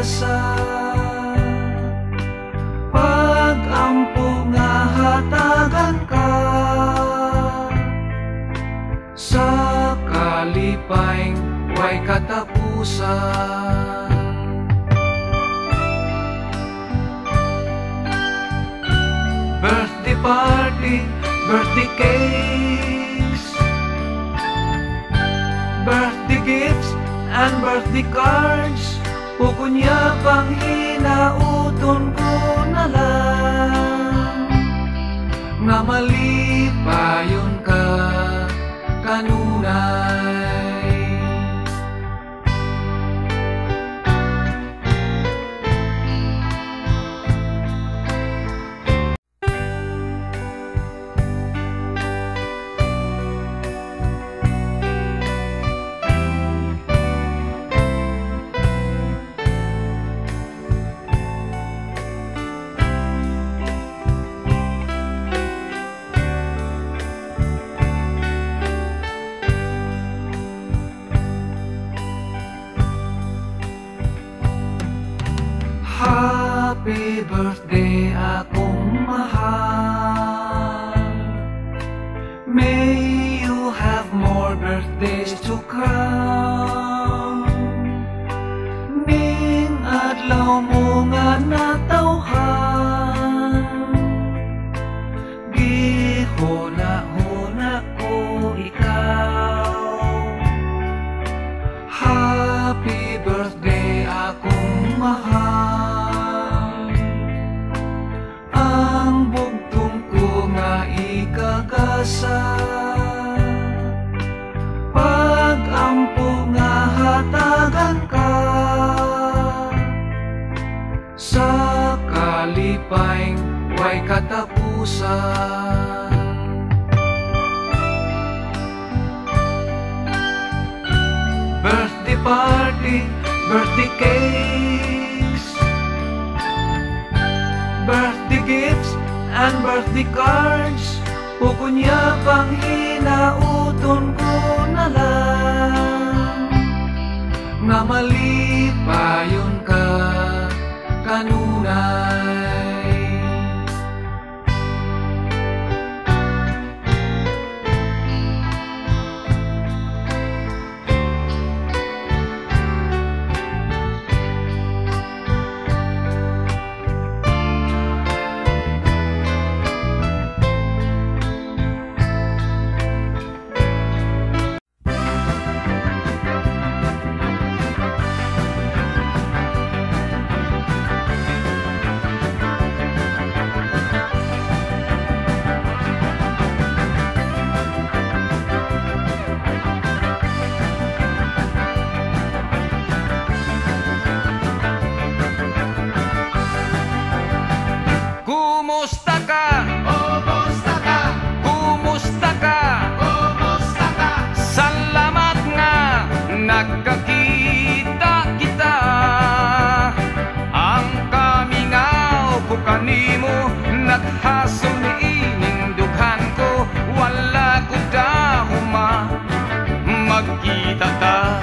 ikagasa. Pag-ampo nga hatagan ka sa kalipay way katapusan. Birthday party, birthday cakes, birthday gifts and birthday cards. Pukunya pang hinauton ko na lang nga malipayon ka kanunay. Happy birthday akong mahal. May you have more birthdays to come. Ning adlaw mo nga natawhan, gihuna-huna ko ikaw. Happy birthday akong mahal. Ikagasa, pag-ampo nga hatagan ka sa kalipay way katapusan. Birthday party, birthday cakes, birthday gifts and birthday cards. Pukunya pang hinauton ko na lang nga malipayon ka kanunay. Kumusta ka? Kumusta ka? Kumusta ka? Kumusta ka? Salamat nga nagkakita kita. Ang kamingaw ko kanimo naghason ining dughan ko. Wala ko dahuma magkita ta.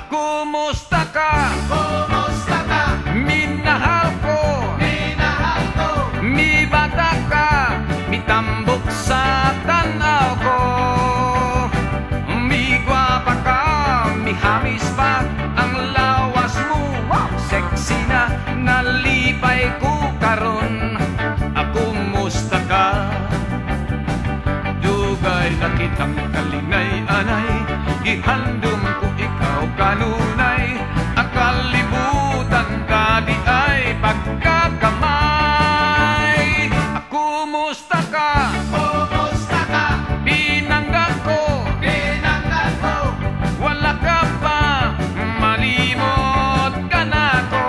Kumusta ka? Kumusta ka? Minahal ko, mi bata ka, mitambok sa tanaw ko. Mi gwapa ka, mi hamis pa ang lawas mo. Sexy na, nalipay ko karon. Kumusta ka? Dugay na kitang kalingay-anay, gihandom ko ikaw kanunay. Ang kalibutan ka di ay pagkakamay. Kumusta ka? Kumusta ka? Binangga ko, wala ka pa, malimot ka na ko.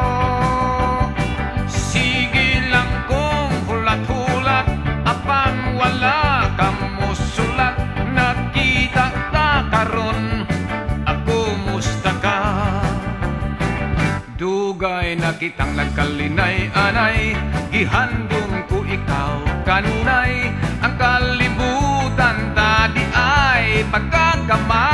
Sige lang kong hulat-hulat, apan wala kang musulat. Nakita ta karon, kumusta ka? Dugay na kitang nagkalinay-anay, gihandom ko ikaw kanunay. Ang kalibutan ta di ay pagkakamay.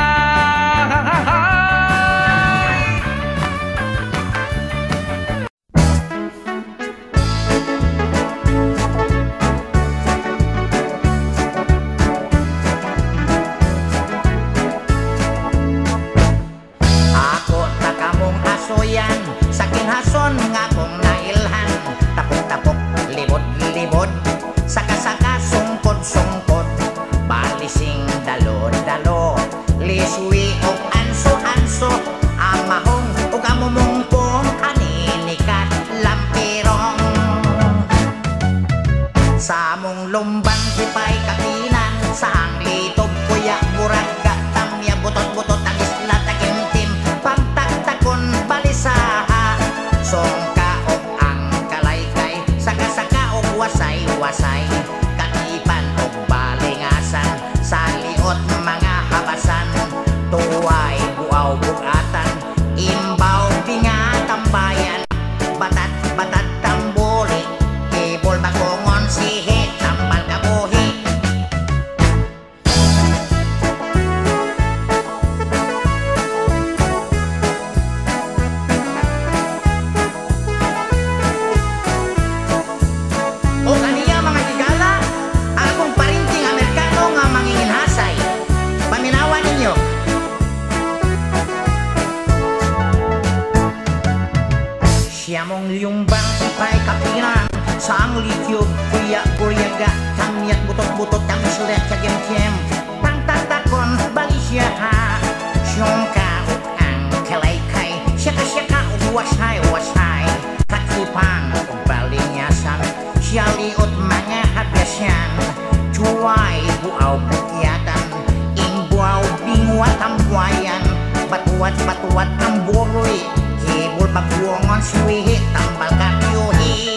rason nga kung nailhan, tapok-tapok, libod-libod, saka-saka, sungkod-sungkod, balising dalo-dalo, liswi og anso-anso, amahong ug amumungpong, haninikat lampirong. Sa among lumbang sipay kapinan, sa ang litob kuya buraga, tamya butot-butot ang isla tagimtim, pagtaktakon balisaha, songka og ang kalaykay, saka-saka og wasay-wasay, katipan og balingasan, sa liot mga habasan, tuway buaw bugatan, imbaw binga tambayan, batat-batat tambuli, ibol bakongon sihe tambal kabuhi. O kaniya mga higala, akong parinting Amerikano nga manginginhasay. Paminawan ninyo. Siya mong yumbang sipay kapinan, sa ang likyog kuya kuryaga, tamyat butot-butot ang islet sa kem-kem, pangtatakon bali siya ha, siyong ka ug ang kalaykay, siyaka-siyaka ug wasay-wasay, katipan ug balinyasan, siya liot mga habyasan, tuway buaw bukyatan, imbuaw bingwat ang buwayan, batuwat-batuwat ang buroy, hibol magbuongon siwihi, tambal kakyuhi.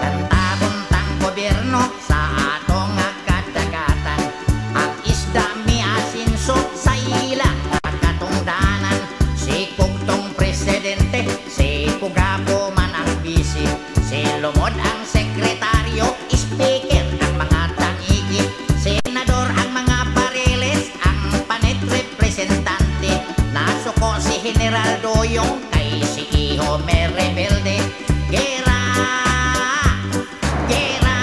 Kanta-buntang gobyerno sa atong nga kadagatan, ang isda miasinso sa ila nga katungdanan, si Kugtong presidente, si Pugapo man ang bisi, si Lumod ang sekretaryo, speaker ang mga tangigi, senador ang mga pareles, ang panit representante, nasuko si General Doyong, kay si Iho may rebelde, gera, gera,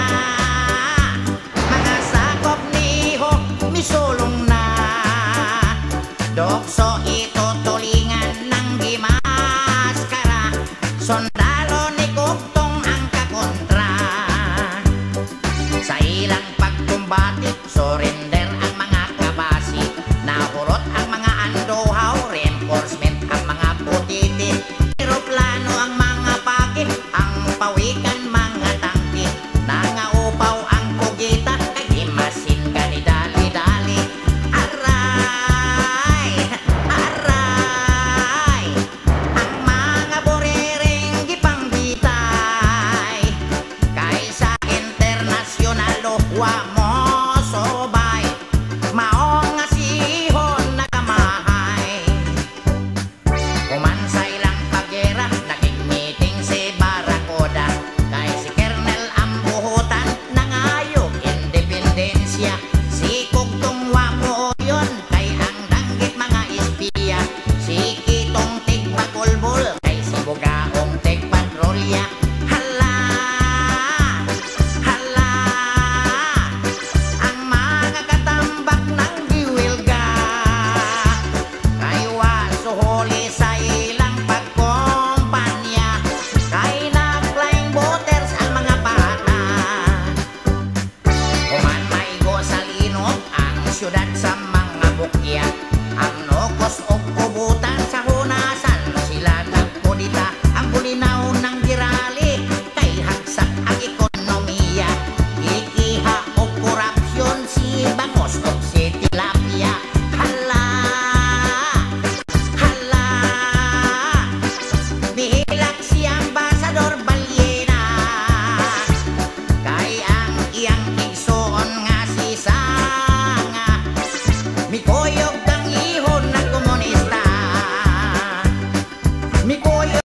mga sakop ni Iho, misulong na, dokso ito tulingan ng gimaskara, son